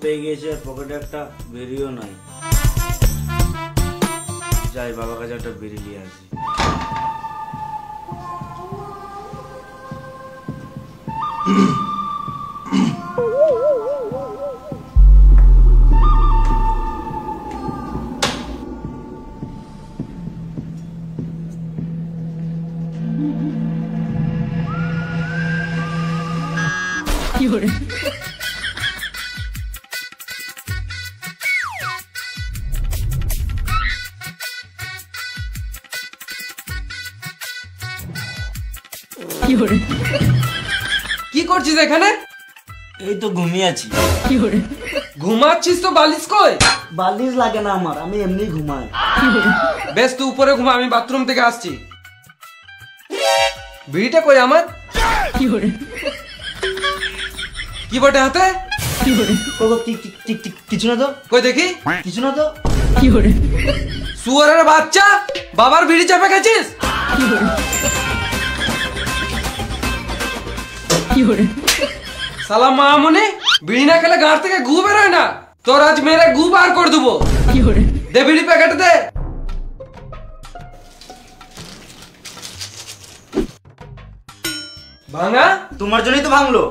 পেয়ে গিয়েছে, পকেটে একটা বেরিও নাই। যাই বাবার কাছে একটা বেরি নিয়ে আসি। কি করছিস এখানে? এই তো ঘুমিয়ে আছি। ঘুমাচ্ছিস তো বালিশ কই? বালিশ লাগে না আমার, আমি এমনি ঘুমাই। বেশ তুই উপরে ঘুমা, আমি বাথরুম থেকে আসছি। বিড়িটা কই আমার? কি বটে হাতে? কিছু না তো। কই দেখি। কিছু না তো। শুয়োরের বাচ্চা, বাবার বিড়ি চাপে গেছিস? শালা মামুনি, বিড়ি না খেলে গাঁট থেকে গু বেরোয় না। তোর আজ মেরে গু বার করে দেবো। দে বিড়ি প্যাকেট দে। ভাঙা? তোমার জন্যই তো ভাঙলো।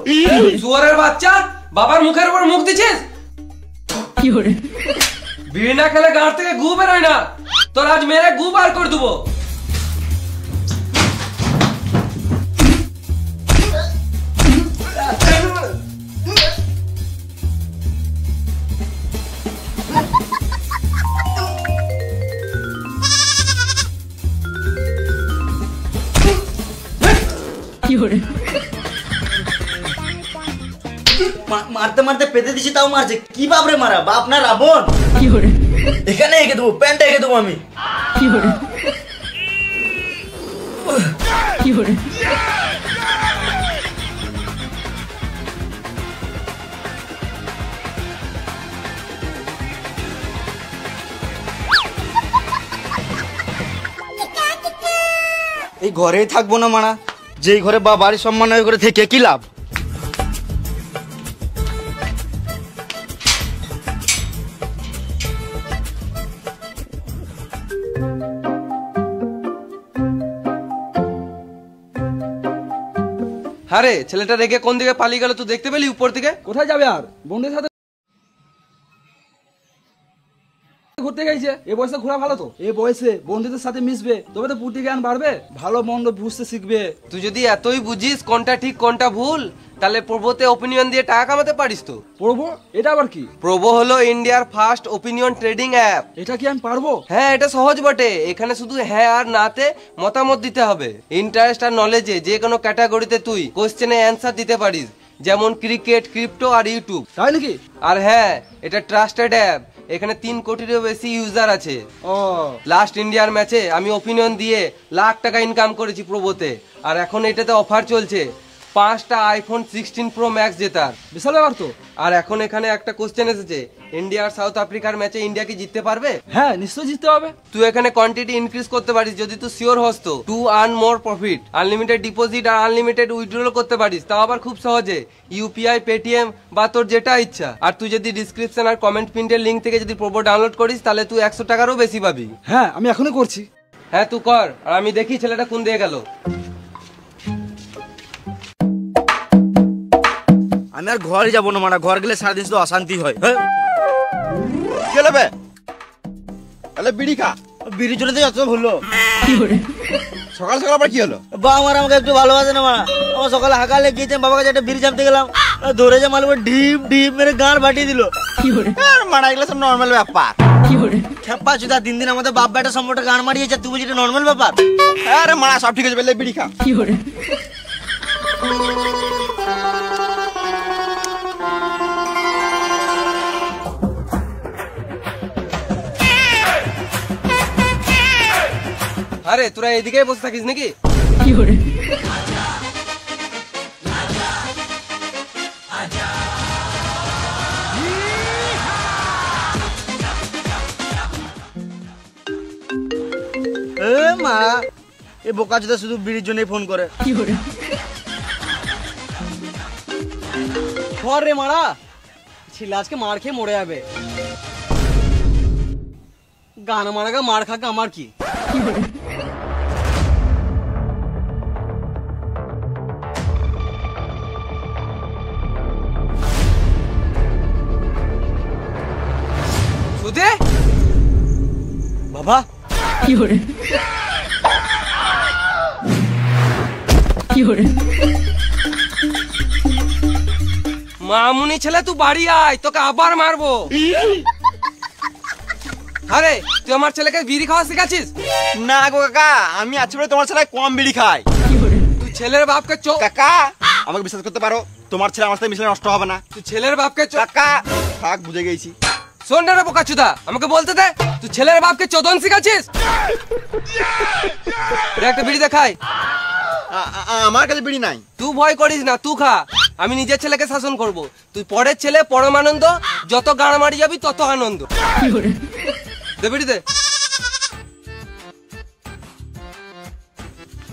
শুয়োরের বাচ্চা, বাবার মুখের উপর মুখ দিছিস। বিড়ি না খেলে গাঁট থেকে গু বেরোয় না। তোর আজ মেরে গু বার করে দেবো। মারতে মারতে পেতে দিছি, তাও মারছে। কি বাপরে মারা, বাপ না রাবণ। এখানে এঁকে দেবো, প্যান্টটা এঁকে দেবো আমি। এই ঘরেই থাকবো না মারা, যেই ঘরে বা বাড়ির সম্মান করে থেকে কি লাভ। আরে ছেলেটা রেগে কোন দিকে পালিয়ে গেল তুই দেখতে পেলি? উপর দিকে। কোথায় যাবে আর? বন্ধুদের সাথে ঘুরতে গেছে। এই বয়সে ঘোরা ভালো তো। এই বয়সে বন্ধুদের সাথে মিশবে, তবে তো বুদ্ধি জ্ঞান বাড়বে, ভালো মন্দ বুঝতে শিখবে। তুই যদি এতই বুঝিস কোনটা ঠিক কোনটা ভুল, তাহলে প্রভোতে ওপিনিয়ন দিয়ে টাকা কামাতে পারিস তো। পড়বো? এটা আবার কি? প্রভো হলো ইন্ডিয়ার ফার্স্ট ওপিনিয়ন ট্রেডিং অ্যাপ। এটা কি আমি পারবো? হ্যাঁ, এটা সহজ বটে। এখানে শুধু হ্যাঁ আর নাতে মতামত দিতে হবে। ইন্টারেস্ট আর নলেজে যে কোনো ক্যাটাগরিতে তুই কোশ্চেনে অ্যান্সার দিতে পারিস, যেমন ক্রিকেট, ক্রিপ্টো আর ইউটিউব। তাই নাকি? আর হ্যাঁ, এটা ট্রাস্টেড অ্যাপ। এখানে 3 কোটিরও বেশি ইউজার আছে। ও, লাস্ট ইন্ডিয়ার ম্যাচে আমি ওপিনিয়ন দিয়ে লাখ টাকা ইনকাম করেছি প্রভোতে। আর এখন এটাতে অফার চলছে 5টা আইফোন 16 প্রো ম্যাক্স জেতার। বিশাল ব্যাপার তো। আর এখন এখানে একটা কোশ্চেন এসেছে, ইন্ডিয়া আর সাউথ আফ্রিকার ম্যাচে ইন্ডিয়া কি জিততে পারবে? হ্যাঁ, নিশ্চয়ই জিততে হবে। তুই এখানে কোয়ান্টিটি ইনক্রিজ করতে পারিস যদি তুই শিওর হস তো। To earn more profit, unlimited deposit আর আনলিমিটেড উইথড্রল করতে পারিস, তাও আবার খুব সহজে। ইউপিআই, পেটিএম বা তোর যেটা ইচ্ছা। আর তুই যদি ডিসক্রিপশন আর কমেন্ট পিনের লিঙ্ক থেকে যদি প্রোবো ডাউনলোড করিস, তাহলে তুই 100 টাকারও বেশি পাবি। হ্যাঁ, আমি এখনই করছি। হ্যাঁ তুই কর, আর আমি দেখি ছেলেটা কোন দিয়ে গেল। আমি আর ঘরে যাবো না মারা, ঘর গেলে সারাদিন শুধু অশান্তি হয়। বিড়ি খা। বিড়ির জন্য তো যত ভুললো। সকাল সকাল আবার কি হলো? বা আমার আমাকে একটু ভালোবাসে না মারা। আমার সকালে হাঁকালে গিয়েছিলাম, বাবার কাছে একটা বিড়ি চাপতে গেলাম, ধরে যে মালুম ঢিপ ঢিপ মেরে গাঁড় ফাটিয়ে দিল। মারা এগুলো সব নর্মাল ব্যাপার। খেপা চুদা, দিন দিন আমাদের বাপ বেটা সম্পর্কে গান মারিয়েছে, তুই বুঝি এটা নর্মাল ব্যাপার? আরে মারা সব ঠিক আছে, বললে বিড়ি খা। আরে তোরা এদিকে বসে থাকিস নাকি? মা, এই বোকা চোদা শুধু বিড়ির জন্যই ফোন করে। রে মারা, ছেলে আজকে মার খেয়ে মরে যাবে। গান মারাকে মার খাকে আমার কি? সুদে বাবা মামুনি ছেলে তুই বাড়ি আয়, তোকে আবার মারবো। আরে তুই আমার ছেলেকে বিড়ি খাওয়া শিখাচ্ছিস? না গো কাকা, আমি আছি বলে তোমার ছেলে কম বিড়ি খায়। তুই ছেলের বাপকে কাকা আমাকে বিশ্বাস করতে পারো, তোমার ছেলে আমার সাথে মিশলে নষ্ট হবে না। তুই ছেলের বাপকে কাকা থাক, বুঝে গেছি। শোন রে বোকাচুদা, আমাকে বলতে দে, তুই ছেলের বাপকে চোদন শিখাচ্ছিস? একটা বিড়ি দেখাই। আমার কাছে বিড়ি নাই। তুই ভয় করিস না, তুই খা, আমি নিজের ছেলেকে শাসন করব। তুই পরের ছেলে পরমানন্দ, যত গাড় মারি যাবি তত আনন্দ। দে বিড়ি দে,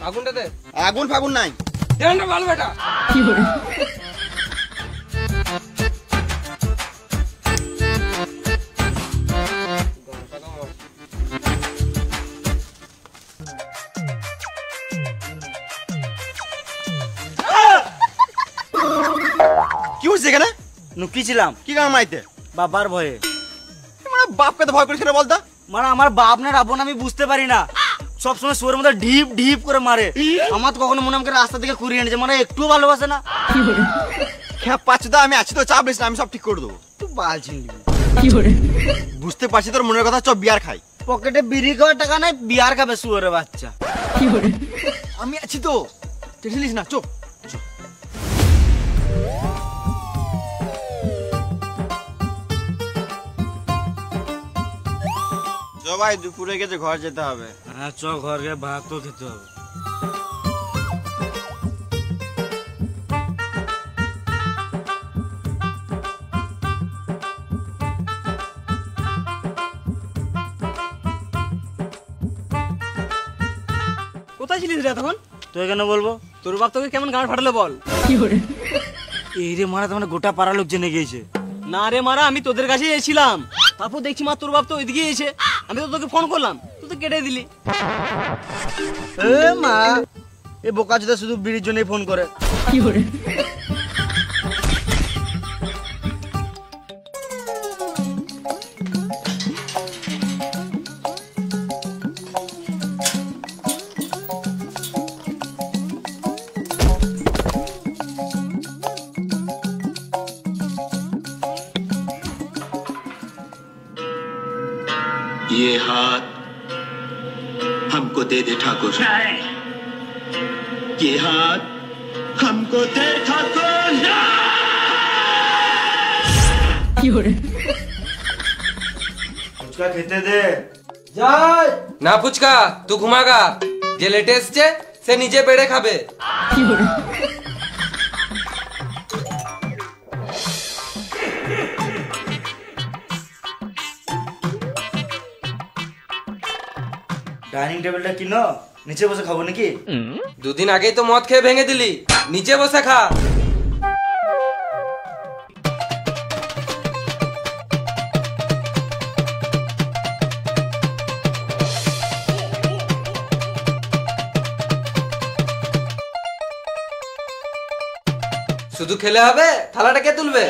আগুনটা দে। আগুন ফাগুন নাই। দেন ভালো বেটা। কি হচ্ছে এখানে? নুকিছিলাম। কি গান মাইতে? বাবার ভয়ে। মানে বাপকে তো ভয় করিস না বলতো। মানে আমার বাপ না রাবণ আমি বুঝতে পারি না, সবসময় সুরের মধ্যে ঢিপ ঢিপ করে মারে। আমার তো কখনো মনে আমাকে রাস্তা থেকে কুড়িয়ে এনেছে, মানে একটু ভালোবাসে না। হ্যাঁ পাচ্ছি তো, আমি আছি তো, চাপ নিস না, আমি সব ঠিক করে দেবো। তুই বাল ছিনবি। বুঝতে পারছি তোর মনের কথা, চপ বিয়ার খাই। পকেটে বিড়ি খাওয়ার টাকা নাই, বিয়ার খাবে শুয়োরের বাচ্চা। আমি আছি তো, টেনশন নিস না, চুপ। ভাই দুপুরে গেছে, ঘর যেতে হবে। হ্যাঁ চ, ঘর গিয়ে ভাত তো খেতে হবে। কোথায় ছিলিস রে তখন? তুই কেন বলবো? তোর বাপ তোকে কেমন গান ফাটালে বল। এই রে মারা, তোমার গোটা পাড়া লোক জেনে গিয়েছে। না রে মারা, আমি তোদের কাছেই এসেছিলাম, তারপর দেখছি মা তোর বাপ তো ওইদিকে এসে, আমি তো তোকে ফোন করলাম, তুই তো কেটে দিলি। এ মা, এ বোকাচোদা শুধু বিড়ির জন্যই ফোন করে। ये हाथ हमको दे दे ठाकुर, ये हाथ हमको दे ठाकुर। ফুচকা খেতে দে। যাই না ফুচকা, তুই ঘুমাগা, যে লেটে এসছে সে নিজে বেড়ে খাবে। ডাইনিং টেবিলটা কিনো, নিচে বসে খাবো নাকি? দুদিন আগেই তো মদ খেয়ে ভেঙে দিলি, নিচে বসে খা। শুধু খেলে হবে? থালাটা কে তুলবে?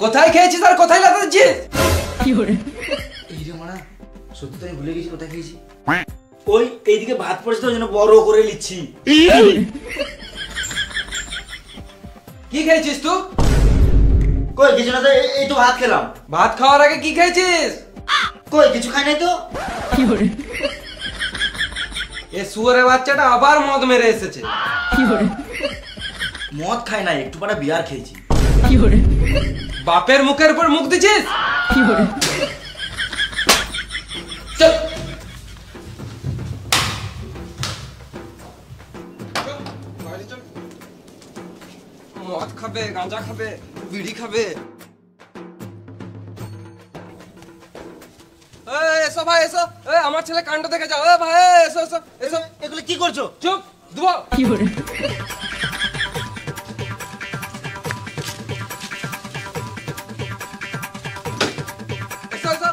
কোথায় খেয়েছিস আর কোথায় লাগাচ্ছিস? এই রে মারা, সত্যি তো আমি ভুলে গেছি কোথায় খেয়েছি। ওই এইদিকে ভাত পড়েছে তো, ওই জন্য বড় করে নিচ্ছি। কি খেয়েছিস তুই? কই কিছু না তো, এই তো ভাত খেলাম। ভাত খাওয়ার আগে কি খেয়েছিস? কই কিছু খাই নাই তো। এ শুয়োরের বাচ্চাটা আবার মদ মেরে এসেছে। মদ খাই নাই, একটু পরে বিয়ার খেয়েছি। বাপের মুখের উপর মুখ দিছিস? চল। গাঁজা খাবে, বিড়ি খাবে। এসো ভাই এসো, আমার ছেলে কাণ্ড দেখে যাও। ভাই এসো এসো এসো। এগুলো কি করছো? চুপ দুবো। এসো এসো।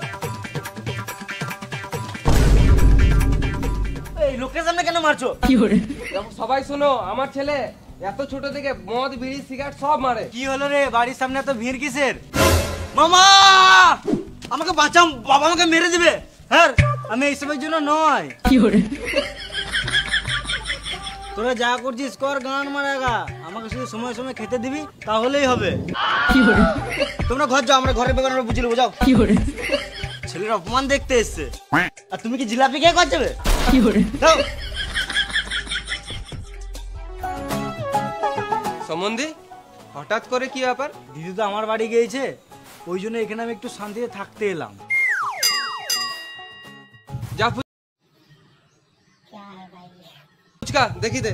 এই লোকের সামনে কেন মারছো? দেখো সবাই শোনো, আমার ছেলে এত ছোট থেকে মদ বিড়ি সিগারেট সব মারে। কি হলো রে, বাড়ির সামনে এত ভিড় কিসের? মামা আমাকে বাঁচাও, বাবা আমাকে মেরে দিবে। হ্যাঁ আমি এইসবের জন্য নয়। তোরা যা করছিস কর, গান মারাগা। আমাকে শুধু সময় সময় খেতে দিবি তাহলেই হবে। তোমরা ঘর যাও, আমরা ঘরের ব্যাপারে বুঝে নেবো, যাও। ছেলের অপমান দেখতে এসছে, আর তুমি কি জিলাপি খেয়ে ঘর যাবে? যাও। সম্বন্ধী হঠাৎ করে কি ব্যাপার? দিদি তো আমার বাড়ি গিয়েছে, ওই জন্য এখানে আমি একটু শান্তিতে থাকতে এলাম। যা ফুচকা দেখি দে।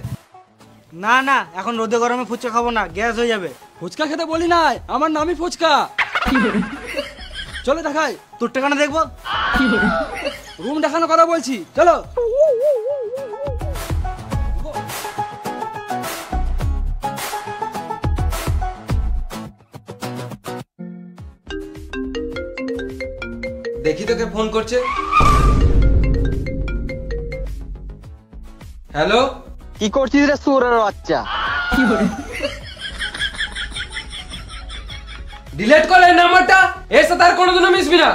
না না, এখন রোদে গরমে ফুচকা খাবো না, গ্যাস হয়ে যাবে। ফুচকা খেতে বলি নাই, আমার নামই ফুচকা। চলো দেখাই। তোর টাকাটা দেখবো। রুম দেখানোর কথা বলছি, চলো। দেখি তোকে ফোন করছে। হ্যালো, কি করছিস রে সুরের বাচ্চা? ডিলিট কর এই নাম্বারটা, এর সাথে আর কোনোদিনও মিশবি না।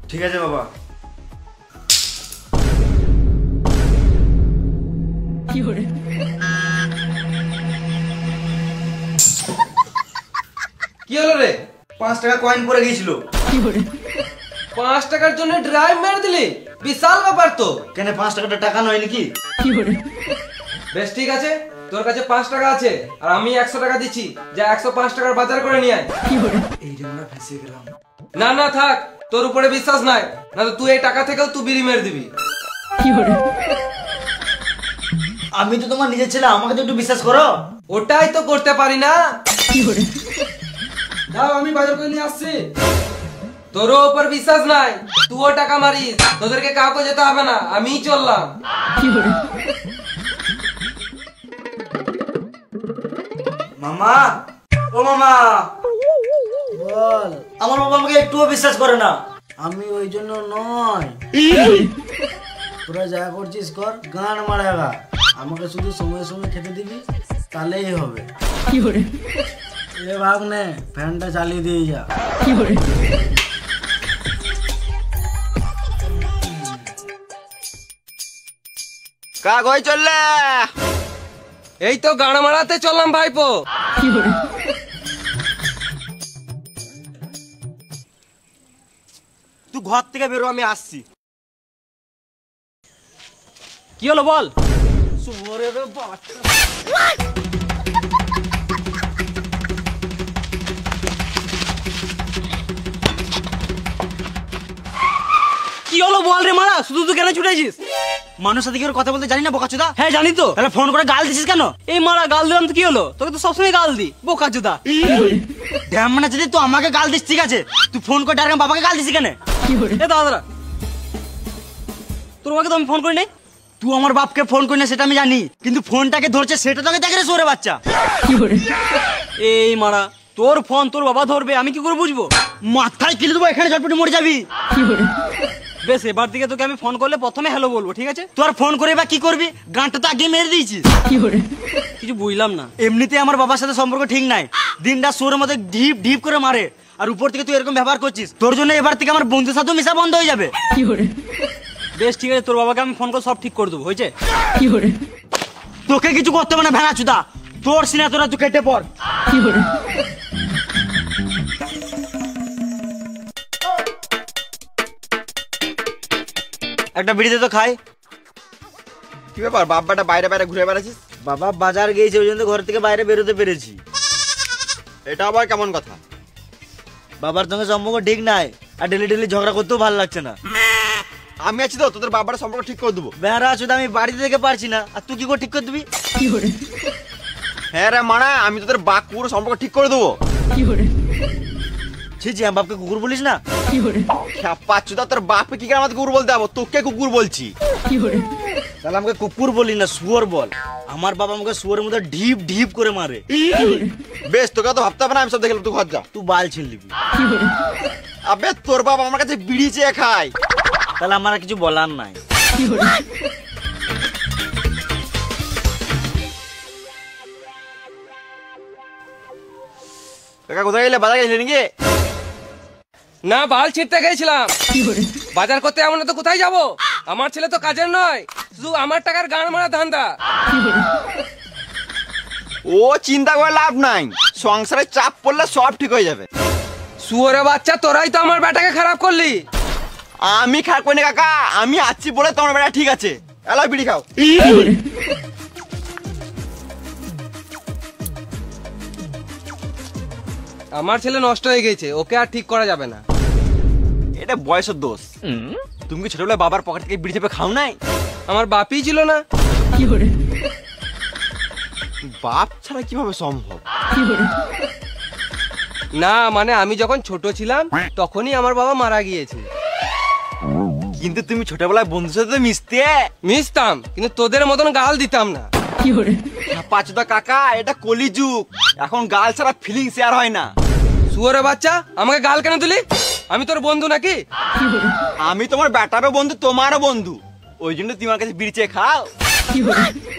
ঠিক আছে বাবা। কি হলো রে? 5 টাকা কয়েন পড়ে গিয়েছিল। 5 টাকার জন্য ড্রাইভ মেরে দিলি? বিশাল ব্যাপার তো। কেন 5 টাকাটা টাকা নয় নাকি? বেশ ঠিক আছে, তোর কাছে 5 টাকা আছে আর আমি 100 টাকা দিচ্ছি, যা 105 টাকার বাজার করে নিয়ে আয়। এই যে আমরা ফেঁসে গেলাম। না না থাক, তোর উপরে বিশ্বাস নাই, না তো তুই এই টাকা থেকেও তুই বিড়ি মেরে দিবি। আমি তো তোমার নিজের ছেলে, আমাকে তো একটু বিশ্বাস করো। ওটাই তো করতে পারি না। দাও, আমি বাজার করে নিয়ে আসছি। তোরও উপর বিশ্বাস নাই, তুইও টাকা মারিস, তোদেরকে কাউকে যেতে হবে না, আমিই চললাম। মামা, ও মামা বল। আমার বাবা আমাকে একটুও বিশ্বাস করে না। আমি ওই জন্য নয়। তোরা যা করছিস কর, গান মারাগা। আমাকে শুধু সময় সময় খেতে দিবি তাহলেই হবে। এ ভাগ নে, ফ্যানটা চালিয়ে দিয়ে যা। কাক হয়ে চললে? এই তো গাড়া মারাতে চললাম ভাইপো। তুই ঘর থেকে বেরো, আমি আসছি। কি হলো বল? শুয়োরের বাচ্চা। কি হলো বল রে মারা, শুধু তুই কেন ছুটেছিস? মানুষ সাথে কি করে কথা বলতে জানি না, বোকাচোদা? হ্যাঁ জানি তো। তাহলে ফোন করে গাল দিছিস কেন? এই মারা গাল দিলাম তো কি হলো? তোকে তো সবসময় গাল দি, বোকা চোদা। ড্যাম মানে যদি তুই আমাকে গাল দিস ঠিক আছে, তুই ফোন করে ডাইরেক্ট বাবাকে গাল দিছিস কেন? এ দাদা, তোর বাবাকে তো আমি ফোন করি নাই। তুই আমার বাপকে ফোন করি না সেটা আমি জানি, কিন্তু ফোনটাকে ধরছে সেটা তোকে দেখে রে শুয়োরের বাচ্চা। এই মারা, তোর ফোন তোর বাবা ধরবে, আমি কি করে বুঝবো? মাথায় কিলে দেবো, এখানে ঝটপটে মরে যাবি। বেশ, এবার থেকে তোকে আমি ফোন করলে প্রথমে হ্যালো বলবো, ঠিক আছে? তোর ফোন করে বা কি করবি? গানটা তো আগে মেরে দিয়েছিস। কিছু বুঝলাম না। এমনিতে আমার বাবার সাথে সম্পর্ক ঠিক নাই, দিনটা শুয়োরের মধ্যে ঢিপ ঢিপ করে মারে, আর উপর থেকে তুই এরকম ব্যবহার করছিস। তোর জন্য এবার থেকে আমার বন্ধুর সাথেও মেশা বন্ধ হয়ে যাবে। বেশ ঠিক আছে, তোর বাবাকে আমি ফোন করে সব ঠিক করে দেবো, হয়েছে? তোকে কিছু করতে হবে না ভেড়াচুদা, তোর সিনা তোরা তুই কেটে পড়। একটা বিড়িতে তো খাই। কি ব্যাপার, বাপ্পাটা বাইরে বাইরে ঘুরে বেড়াচ্ছিস? বাবা বাজার গিয়েছে, ওই জন্য ঘর থেকে বাইরে বেরোতে পেরেছি। এটা আবার কেমন কথা? বাবার সঙ্গে সম্পর্ক ঠিক নাই, আর ডেলি ডেলি ঝগড়া করতেও ভালো লাগছে না। আমি আছি তো, তোদের বাবার সম্পর্ক ঠিক করে দেবো। বেহারা আছো, আমি বাড়িতে থেকে পারছি না, আর তুই কি করে ঠিক করে দিবি? হ্যাঁ রে মানা, আমি তোদের বাপ পুরো সম্পর্ক ঠিক করে দেবো। ছি ছি, আমার বাপকে কুকুর বলিস না। পাঁচুদা তোর বাপকে কি করে আমাকে কুকুর বলতে যাবো? তোকে কুকুর বলছি। তাহলে আমাকে কুকুর বলি না, শুয়োর বল। আমার বাবা আমাকে শুয়োরের মধ্যে ঢিপ ঢিপ করে মারে। বেশ, তোকে তো ভাবতে হবে না, আমি সব দেখলাম, তুই ঘর যা। তুই বাল ছিনলিবি। আবে তোর বাবা আমার কাছে বিড়ি চেয়ে খায়। তাহলে আমার আর কিছু বলার নাই। কাকা কোথায় গেলে? বাজার গেছিলে নাকি? না, বাল ছিঁড়তে গেছিলাম। বাজার করতে এমন তো কোথায় যাব? আমার ছেলে তো কাজের নয়, শুধু আমার টাকার গান মারা ধান্দা। ও চিন্তা করে লাভ নাই, সংসারে চাপ পড়লে সব ঠিক হয়ে যাবে। শুয়োরে বাচ্চা, তোরাই তো আমার বেটাকে খারাপ করলি। আমি খারাপ করিনি কাকা, আমি আছি বলে তোমার বেটা ঠিক আছে। এলা বিড়ি খাও। আমার ছেলে নষ্ট হয়ে গেছে, ওকে আর ঠিক করা যাবে না। এটা বয়সের দোষ। তুমি কি ছোটবেলায় বাবার পকেট থেকে বিড়ি চেপে খাও নাই? আমার বাপই ছিল না। বাপ ছাড়া কিভাবে সম্ভব? না মানে আমি যখন ছোট ছিলাম তখনই আমার বাবা মারা গিয়েছে। কিন্তু তুমি ছোটবেলায় বন্ধুর সাথে মিশতে। মিশতাম, কিন্তু তোদের মতন গাল দিতাম না। পাঁচুদা কাকা, এটা কলিযুগ, এখন গাল ছাড়া ফিলিং শেয়ার হয় না। শুয়োরে বাচ্চা, আমাকে গাল কেন দিলি? আমি তোর বন্ধু নাকি? আমি তোমার বেটারও বন্ধু, তোমারও বন্ধু, ওই জন্য তোমার কাছে বিড়ি চেয়ে খাও।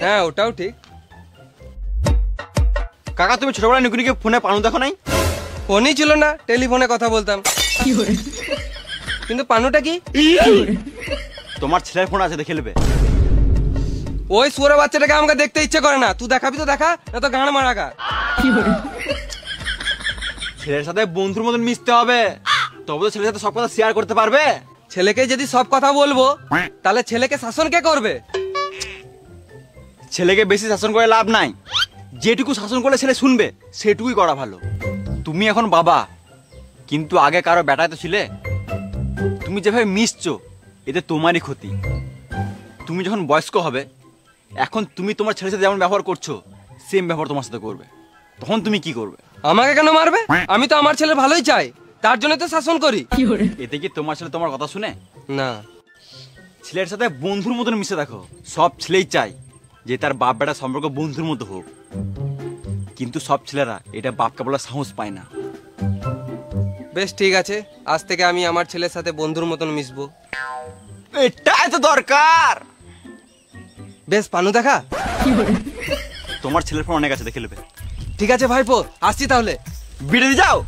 হ্যাঁ, ওটাও ঠিক। কাকা তুমি ছোটবেলায় নিকুনিকে ফোনে পানু দেখো নাই? ফোনই ছিল না, টেলিফোনে কথা বলতাম। কিন্তু পানুটা কি? তোমার ছেলের ফোন আছে, দেখে নেবে। ওই শুয়োরে বাচ্চাটাকে আমাকে দেখতে ইচ্ছে করে না। তুই দেখাবি তো দেখা, না তো গান মারা গা। ছেলের সাথে বন্ধুর মতন মিশতে হবে, তবে তো ছেলের সাথে সব কথা শেয়ার করতে পারবে। ছেলেকে যদি সব কথা বলবো, তাহলে ছেলেকে শাসন কে করবে? ছেলেকে বেশি শাসন করে লাভ নাই, যেটুকু শাসন করলে ছেলে শুনবে সেটুকুই করা ভালো। তুমি এখন বাবা, কিন্তু আগে কারো বেটায় তো ছিলে। তুমি যেভাবে মিশছো এতে তোমারই ক্ষতি। তুমি যখন বয়স্ক হবে, এখন তুমি তোমার ছেলের সাথে যেমন ব্যবহার করছো সেম ব্যবহার তোমার সাথে করবে, তখন তুমি কি করবে? আমাকে কেন মারবে? আমি তো আমার ছেলের ভালোই চাই, তার জন্য তো শাসন করি। এতে কি তোমার ছেলে তোমার কথা শুনে? না। ছেলের সাথে বন্ধুর মতন মিশে দেখো। সব ছেলেই চায় যে তার বাপ বেটা সম্পর্ক বন্ধুর মতো হোক, কিন্তু সব ছেলেরা এটা বাপকে বলার সাহস পায় না। বেশ ঠিক আছে, আজ থেকে আমি আমার ছেলের সাথে বন্ধুর মতন মিশবো। এটাই তো দরকার। বেশ, পানু দেখা। তোমার ছেলের ফোন অনেক আছে, দেখে নেবে। ঠিক আছে ভাইপো, আসছি তাহলে। বিড়ে দিয়ে যাও।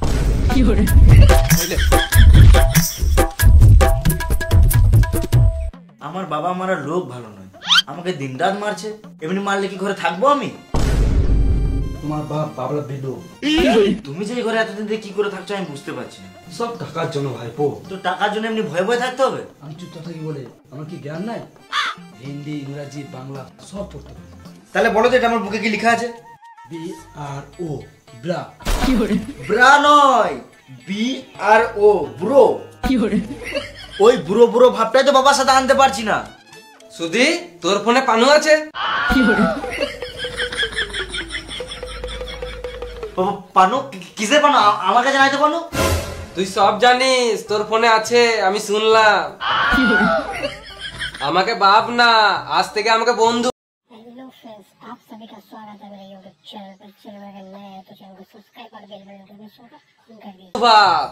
বুঝলে? আমার বাবা মারা লোক ভালো নয়, আমাকে দিনরাত মারছে। এমনি মারলে কি ঘরে থাকবো আমি? তোমার বাপ বাবলা বেদো। তুমি যে এই ঘরে এতদিন ধরে কি করে থাকছো আমি বুঝতে পারছি না। সব টাকার জন্য ভাইপো। তো টাকার জন্য এমনি ভয়ে ভয়ে থাকতে হবে? আমি চুপ থাকি বলে আমার কি জ্ঞান নাই? হিন্দি, ইংরাজি, বাংলা সব পড়তে পারি। তাহলে বলো তো এটা আমার বুকে কি লেখা আছে? BRO, bra. ব্রা নয়, BRO, ব্রো। ওই ব্রো ব্রো ভাবটাই তো বাবার সাথে আনতে পারছি না। সুধি, তোর ফোনে পানু আছে? পানু? কিসের পানু? আমার কাছে নাই তো পানু। তুই সব জানিস, তোর ফোনে আছে, আমি শুনলাম। আমাকে বাপ না, আজ থেকে আমাকে বন্ধু। हेलो फ्रेंड्स, आप सभी का स्वागत है मेरे यूट्यूब चैनल पर। चैनल अगर नए हैं तो चैनल को सब्सक्राइब और बेल बटन को ऑन कर दीजिए। বাপ,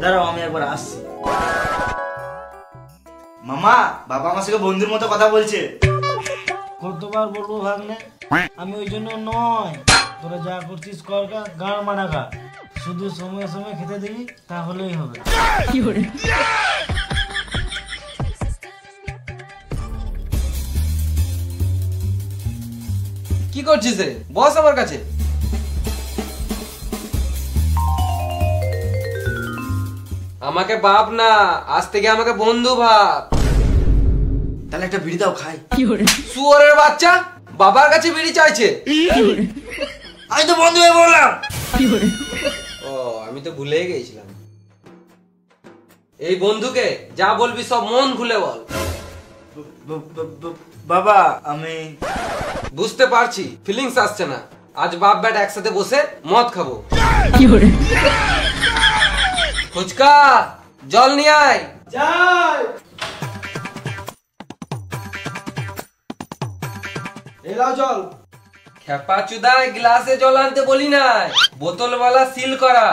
দাঁড়াও আমি একবার আসছি। মামা, বাবা আমার সঙ্গে বন্ধুর মতো কথা বলছে। কতবার বলবো ভাগ্নে, আমি ওই জন্য নয়। তোরা যা করছিস কর, গান মানা খা, শুধু সময় সময় খেতে দিবি তাহলেই হবে। কি করছিস রে? বস আমার কাছে। আমাকে বাপ না, আজ থেকে আমাকে বন্ধু ভাব। তাহলে একটা বিড়ি দাও, খাই। শুয়োরের বাচ্চা, বাবার কাছে বিড়ি চাইছে। আমি তো বন্ধু হয়ে বললাম। ও, আমি তো ভুলেই গেছিলাম। এই বন্ধুকে যা বলবি সব মন খুলে বল। বাবা, আমি বুঝতে পারছি ফিলিংস আসছে না। আজ বাপ বেটা একসাথে বসে মদ খাবো। ফুচকা জল নিয়ে আয়। যাই এলাও জল। খেপা চুদায় গ্লাসে জল আনতে বলি নাই, বোতলওয়ালা সিল করা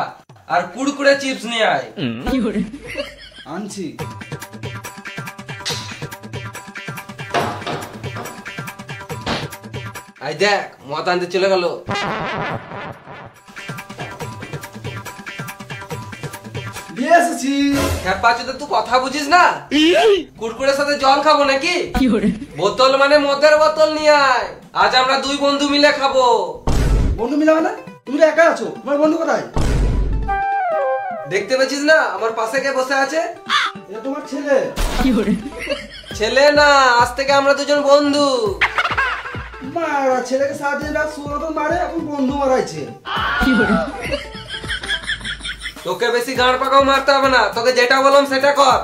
আর কুড়কুড়ে চিপস নিয়ে আয়। আনছি। আই দেখ মদ আনতে চলে গেল। দিয়ে এসেছি। খেপা চুদা তুই কথা বুঝিস না? কুড়কুড়ের সাথে জল খাবো নাকি? বোতল মানে মদের বোতল নিয়ে আয়। আজ আমরা দুই বন্ধু মিলে খাবো। বন্ধু মিলে মানে? তুমি তো একা আছো, তোমার বন্ধু কোথায়? দেখতে পেয়েছিস না আমার পাশে কে বসে আছে? এটা তোমার ছেলে। ছেলে না, আজ থেকে আমরা দুজন বন্ধু। মারা ছেলেকে সাহায্য না সুরত মারে, এখন বন্ধু মারাইছে। তোকে বেশি গাঁড় পাকাও মারতে হবে না, তোকে যেটা বললাম সেটা কর।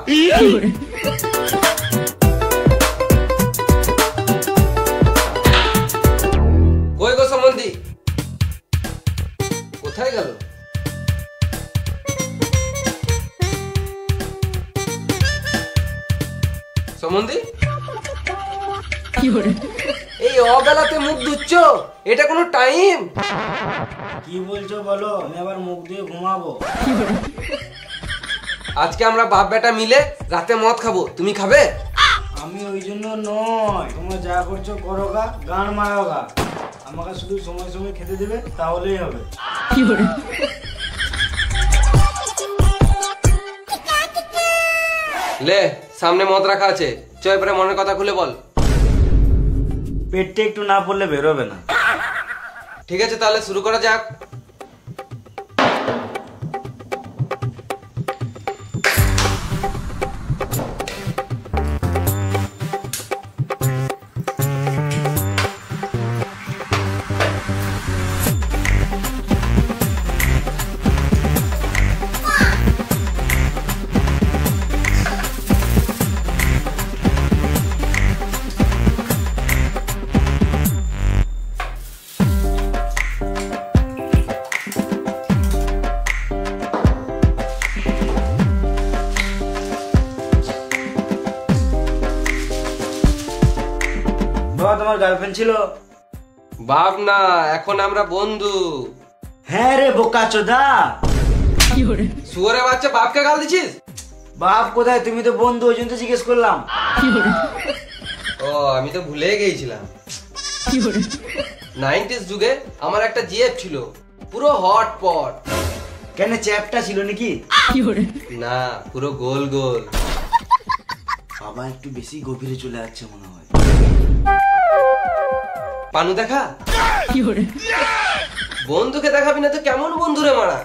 কই গো সম্বন্ধী, কোথায় গেল? সম্বন্ধী এই অবেলাতে মুখ ধুচ্ছ, এটা কোনো টাইম? কি বলছো বলো, আমি আবার মুখ দিয়ে ঘুমাবো। আজকে আমরা বাপ বেটা মিলে রাতে মদ খাবো, তুমি খাবে? আমি ওই জন্য নয়, তোমরা যা করছো করো গা, গান মারো গা, আমাকে শুধু সময় সময় খেতে দেবে তাহলেই হবে। লে সামনে মদ রাখা আছে, চ এবারে মনের কথা খুলে বল। পেটে একটু না পড়লে বেরোবে না। ঠিক আছে তাহলে শুরু করা যাক। বাবা তোমার গার্লফ্রেন্ড ছিল? বাপ না, এখন আমরা বন্ধু। হ্যাঁ রে বোকা চোদা। শুয়োরে বাচ্চা, বাপকে গাল দিছিস? বাপ কোথায়, তুমি তো বন্ধু, ওই জন্য তো জিজ্ঞেস করলাম। ও আমি তো ভুলে গিয়েছিলাম। 90s যুগে আমার একটা জিএফ ছিল, পুরো হট পট। কেন চ্যাপটা ছিল নাকি? না, পুরো গোল গোল। বাবা একটু বেশি গভীরে চলে যাচ্ছে মনে হয়। পানু দেখা? বন্ধুকে দেখাবি না তো কেমন বন্ধুরে মারা?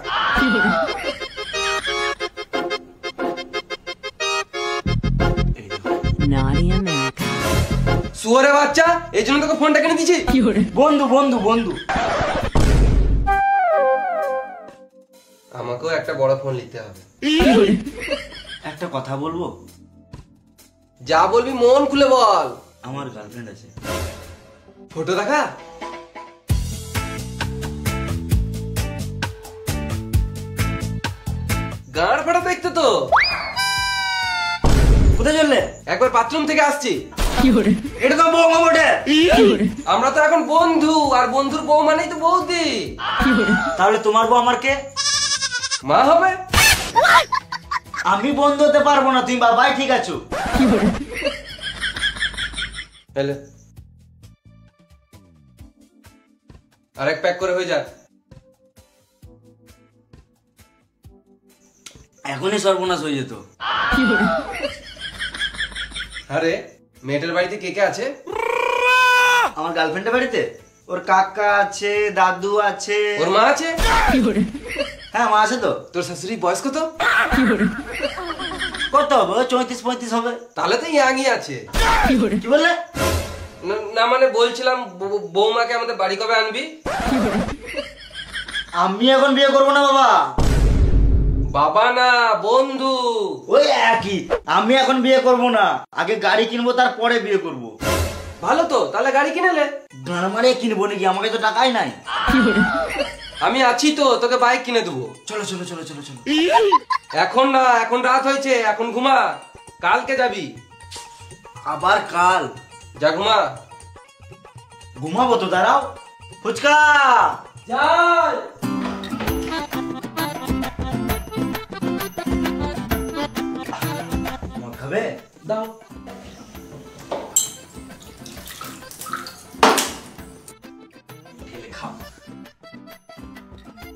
শুয়োরে বাচ্চা, এই জন্য তোকে ফোনটা কিনে দিছি। বন্ধু বন্ধু বন্ধু। আমাকেও একটা বড় ফোন নিতে হবে। একটা কথা বলবো? যা বলবি মন খুলে বল। আমার গার্লফ্রেন্ড আছে। ফটো দেখা? গাঁড় ফাটা দেখতে তো। কোথায় চললে? একবার বাথরুম থেকে আসছি। এটা তো বৌমা বটে। আমরা তো এখন বন্ধু, আর বন্ধুর বউ মানেই তো বৌদি। তাহলে তোমার বউ আমার কে? মা হবে। আমি বন্ধু হতে পারবো না, তুমি বাবাই ঠিক আছো। এলে আরেক প্যাক করে হয়ে যাক। এখনই সর্বনাশ হয়ে যেত। আরে মেয়েটার বাড়িতে কে কে আছে? আমার গার্লফ্রেন্ডের বাড়িতে ওর কাকা আছে, দাদু আছে। ওর মা আছে? হ্যাঁ মা আছে তো। তোর শাশুড়ি বয়স কত? কত হবে? 34-35 হবে। তাহলে তো ইয়াংই আছে। কি বললে? না মানে বলছিলাম বৌমাকে আমাদের বাড়ি কবে আনবি? আমি এখন বিয়ে করবো না বাবা। বাবা না বন্ধু। ওই একই, আমি এখন বিয়ে করবো না, আগে গাড়ি কিনবো তারপরে বিয়ে করবো। ভালো তো, তাহলে গাড়ি কিনে নে। গান মারে কিনবো নাকি, আমাকে তো টাকাই নাই। আমি আছি তো, তোকে বাইক কিনে দেবো। চলো চলো চলো চলো চলো। এখন না, এখন রাত হয়েছে, এখন ঘুমা, কালকে যাবি। আবার কাল? যা ঘুমা। ঘুমাবো তো, দাঁড়াও। ফুচকা যাই। মদ খাবে? দাও। ঢেলে খাও।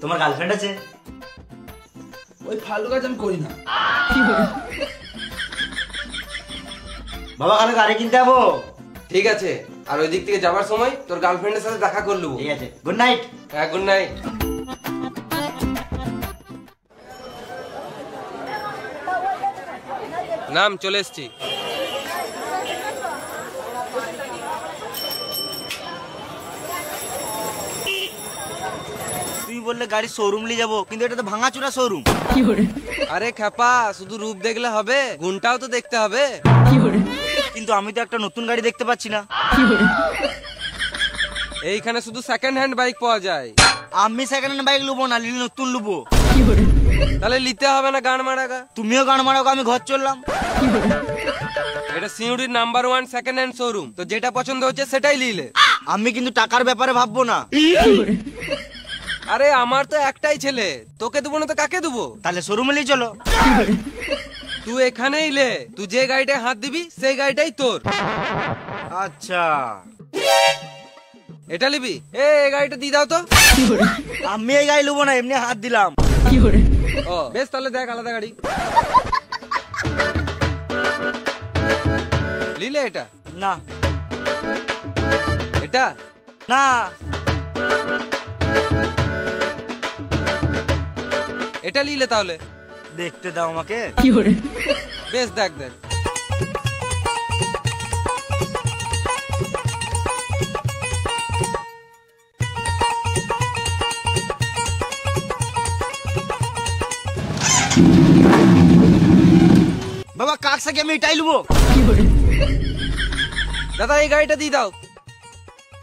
তোমার গার্লফ্রেন্ড আছে? ওই ফালতু কাজ আমি করি না। বাবা কালকে গাড়ি কিনতে যাবো। ঠিক আছে, আর ওই দিক থেকে যাবার সময় তোর গার্লফ্রেন্ডের সাথে দেখা করলু। ঠিক আছে, গুড নাইট। হ্যাঁ, গুড নাইট। নাম, চলে এসছি। তুই বললে গাড়ি শোরুম নিয়ে যাবো, কিন্তু এটা তো ভাঙাচোরা শোরুম। আরে খেপা, শুধু রূপ দেখলে হবে, গুণটাও তো দেখতে হবে। কিন্তু আমি তো একটা নতুন গাড়ি দেখতে পাচ্ছি না। এইখানে শুধু সেকেন্ড হ্যান্ড বাইক পাওয়া যায়। আমি সেকেন্ড হ্যান্ড বাইক লুবো না, লিলি নতুন লুবো। তাহলে নিতে হবে না গান মারাগা। তুমিও গান মারো, আমি ঘর চললাম। এটা সিউড়ির নাম্বার 1 সেকেন্ড হ্যান্ড শোরুম, তো যেটা পছন্দ হচ্ছে সেটাই নিলে। আমি কিন্তু টাকার ব্যাপারে ভাববো না। আরে আমার তো একটাই ছেলে, তোকে দেবো না তো কাকে দেবো? তাহলে শোরুমে নিয়ে চলো। তুই এখানেই লে, তুই যে গাড়িটায় হাত দিবি সেই গাড়িটাই তোর। আচ্ছা, এটা নিবি? এই গাড়িটা দিয়ে দাও তো। আমি এই গাড়ি লুবো না, এমনি হাত দিলাম। ও বেশ, তাহলে দেখ আলাদা গাড়ি। লিলে এটা? না এটা না, এটা লিলে তাহলে? দেখতে দাও আমাকে। বেশ, দেখ দেখ। বাবা কাক সাকি আমি এটাই লুবো। দাদা এই গাড়িটা দিয়ে দাও।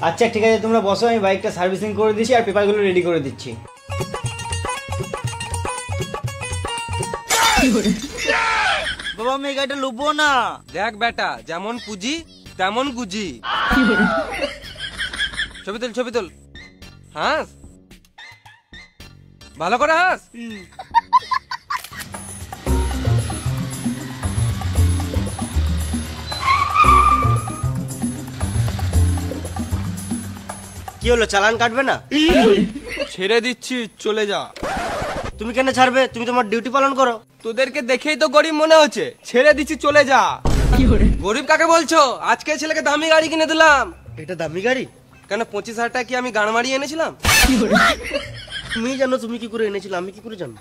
আচ্ছা ঠিক আছে, তোমরা বসো, আমি বাইকটা সার্ভিসিং করে দিচ্ছি আর পেপারগুলো রেডি করে দিচ্ছি। বাবা আমি এই গাড়িটা লুবো না। দেখ বেটা, যেমন পুঁজি তেমন গুজি। ছবি তোল, ছবি তোল, হাস ভালো করে, হাস। কি হলো, চালান কাটবে না? ছেড়ে দিচ্ছি, চলে যা। তুমি কেন ছাড়বে? তুমি তোমার ডিউটি পালন করো। তোদেরকে দেখেই তো গরিব মনে হচ্ছে, ছেড়ে দিচ্ছি, চলে যা। গরিব কাকে বলছো? আজকে ছেলেকে দামি গাড়ি কিনে দিলাম। এটা দামি গাড়ি? কেন 25,000 টাকা কি আমি গান মারিয়ে এনেছিলাম? তুমি জানো তুমি কি করে এনেছিলে, আমি কি করে জানো?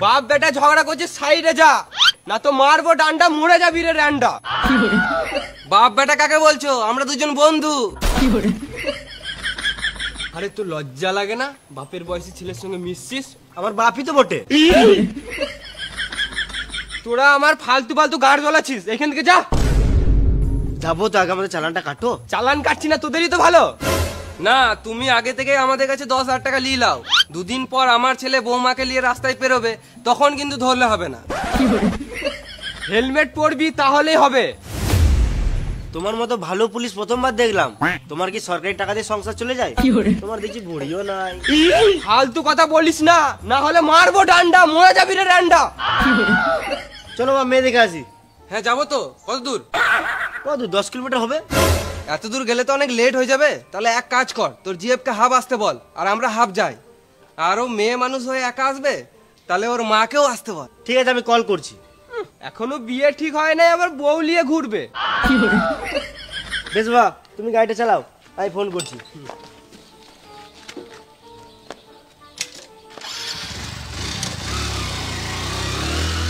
বাপ বেটা ঝগড়া করছে, সাইডে যা, না তো মারবো ডান্ডা, মরে যাবি রে র্যান্ডা। বাপ বেটা কাকে বলছো? আমরা দুজন বন্ধু। আরে তোর লজ্জা লাগে না? বাপের বয়সী ছেলের সঙ্গে মিশছিস। আমার বাপই তো বটে। তোরা আমার ফালতু ফালতু গাড় জ্বলাচ্ছিস, এখান থেকে যা। যাবো তো, আগে আমাদের চালানটা কাটো। চালান কাটছি না, তোদেরই তো ভালো। না, তুমি আগে থেকে আমাদের কাছে 10,000 টাকা নিয়ে লাও। দুদিন পর আমার ছেলে বৌমাকে নিয়ে রাস্তায় পেরোবে, তখন কিন্তু ধরলে হবে না। হেলমেট পরবি, তাহলেই হবে। তোমার মতো ভালো পুলিশ প্রথমবার দেখলাম। তোমার কি সরকারি টাকা দিয়ে সংসার চলে যায়? তোমার দেখছি ভরিও নাই। ফালতু কথা বলিস না, না হলে মারবো ডান্ডা, মরে যাবি রে ডান্ডা। চলো মা, মেয়ে দেখে আসি। হ্যাঁ যাবো তো। কত দূর? কত দূর? 10 কিলোমিটার হবে। এত দূর গেলে তো অনেক লেট হয়ে যাবে। তাহলে এক কাজ কর, তোর জিএফকে হাফ আসতে বল, আর আমরা হাফ যাই। আর ও মেয়ে মানুষ হয়ে একা আসবে, তাহলে ওর মাকেও আসতে বল। ঠিক আছে, আমি কল করছি। এখনো বিয়ে ঠিক হয় নাই, আবার বউ নিয়ে ঘুরবে। বেশ বা, তুমি গাড়িটা চালাও, আমি ফোন করছি।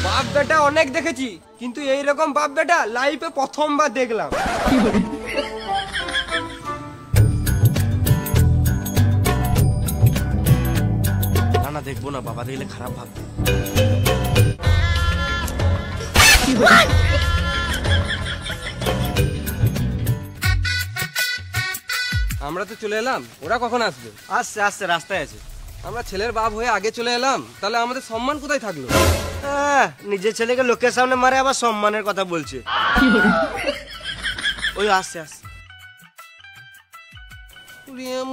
বাপ বেটা অনেক দেখেছি, কিন্তু এইরকম বাপ বেটা লাইফে প্রথমবার দেখলাম। না না, দেখবো না, বাবা দেখলে খারাপ ভাববে। আমরা তো চলে এলাম, ওরা কখন আসবে? আসছে আসছে, রাস্তায় আছে। আমরা ছেলের বাপ হয়ে আগে চলে এলাম, তাহলে আমাদের সম্মান কোথায় থাকলো? নিজের ছেলেকে লোকের সামনে মারে, আবার সম্মানের কথা বলছে। ওই আসছে আসছে।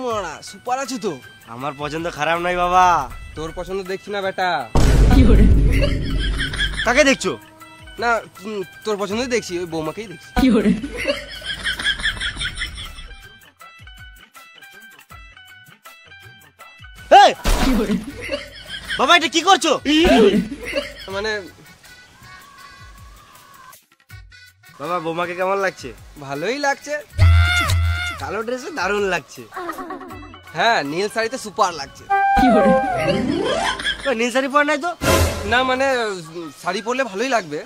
মরা সুপার আছে তো। আমার পছন্দ খারাপ নয় বাবা। তোর পছন্দ দেখছি না বেটা। কাকে দেখছো? না তোর পছন্দই দেখছি, ওই বৌমাকেই দেখছি। এই! বাবা এটা কি করছো? মানে বাবা বৌমাকে কেমন লাগছে? ভালোই লাগছে। কালো ড্রেসে দারুণ লাগছে। হ্যাঁ নীল শাড়িতে সুপার লাগছে। নীল শাড়ি পরে নাই তো? না মানে শাড়ি পরলে ভালোই লাগবে।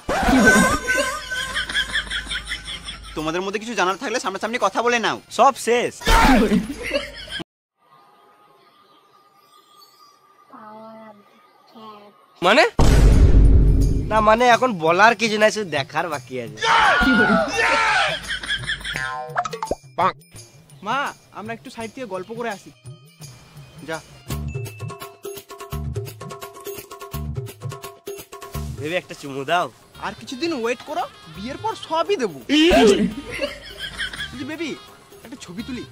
তোমাদের মধ্যে কিছু জানার থাকলে সামনাসামনি কথা বলে নাও। সব শেষ। মানে না মানে এখন বলার কিছু নাই, শুধু দেখার বাকি আছে। মা আমরা একটু সাইড থেকে গল্প করে আসি। যা ভেবে একটা চুমু দাও। আর কিছুদিন ওয়েট করো, বিয়ের পর সবই দেবো। বেবি একটা ছবি তুলি।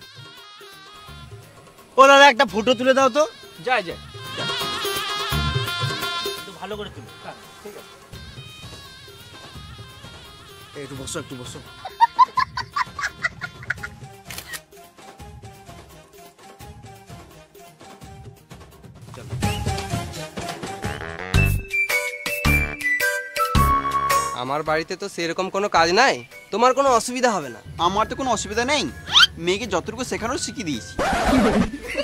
ও দাদা একটা ফটো তুলে দাও তো। যায় যায়। একটু ভালো করে তুলো। ঠিক আছে একটু বসো, একটু বসো। আমার বাড়িতে তো সেরকম কোনো কাজ নাই, তোমার কোনো অসুবিধা হবে না। আমার তো কোনো অসুবিধা নেই, মেয়েকে যতটুকু শেখানোর শিখিয়ে দিয়েছি।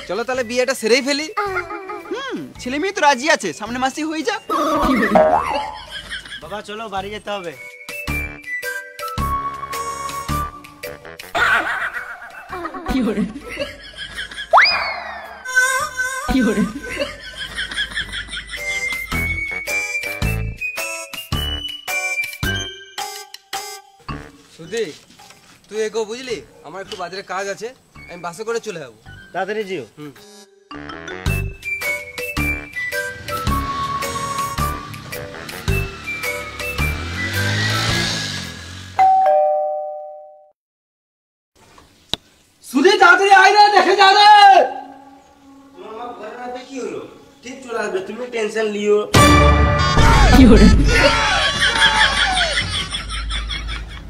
চলো তাহলে বিয়েটা সেরেই ফেলি। ছেলে মেয়ে তো রাজি আছে, সামনে মাসে হয়ে যাক। বাবা চলো বাড়ি যেতে হবে। সুধি তুই এগো, বুঝলি আমার একটু বাজারে কাজ আছে, আমি বাসে করে চলে যাবো। তাড়াতাড়ি যেও। সুধি তাড়াতাড়ি আয় রে, দেখে যা রে। তোমার ঘরে রাতে কি হলো? ঠিক চলে আসবে, তুমি টেনশন লিও।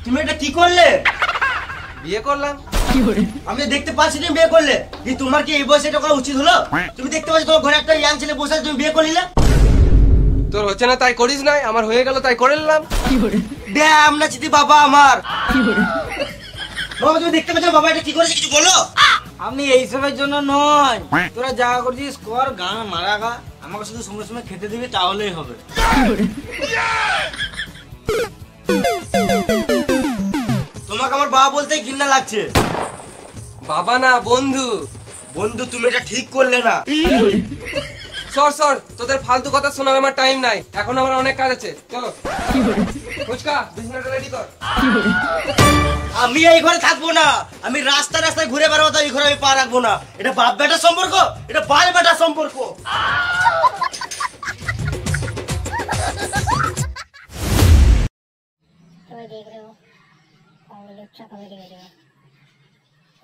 তুমি এটা কি করলে? বিয়ে করলাম। আমি দেখতে পাচ্ছি তুমি বিয়ে করলে। তোমার কি এই বয়সে এটা করা উচিত হলো? তুমি দেখতে পাচ্ছ তোমার ঘরে একটা ইয়াং ছেলে বসে আছে, তুমি বিয়ে করে নিলে। তোর হচ্ছে না তাই করিস নাই, আমার হয়ে গেল তাই করে নিলাম। ড্যাম না চিতি বাবা আমার। বাবা তুমি দেখতে পাচ্ছ বাবা এটা কি করেছে, কিছু বলো। আমি এইসবের জন্য নয়, তোরা যা করছিস কর, গান মারা গা, আমাকে শুধু সময় সময় খেতে দিবি তাহলেই হবে। তোমাকে আমার বাবা বলতেই ঘৃণা লাগছে। বাবা না বন্ধু। বন্ধু তুমি এটা ঠিক করলে না। সর সর, তোদের ফালতু কথা শোনার আমার টাইম নাই, এখন আমার অনেক কাজ আছে। চলো ফুচকা বিছানাটা রেডি কর। আমি এই ঘরে থাকবো না, আমি রাস্তা রাস্তায় ঘুরে বেড়াবো, তো এই ঘরে আমি পা রাখবো না। এটা বাপ বেটার সম্পর্ক, এটা বাল বেটার সম্পর্ক। तो देख रहे हो कॉमेडी, अच्छा कॉमेडी वीडियो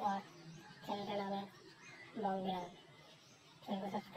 और चैनल का नाम है बॉन्ग चैनल को सब्सक्राइब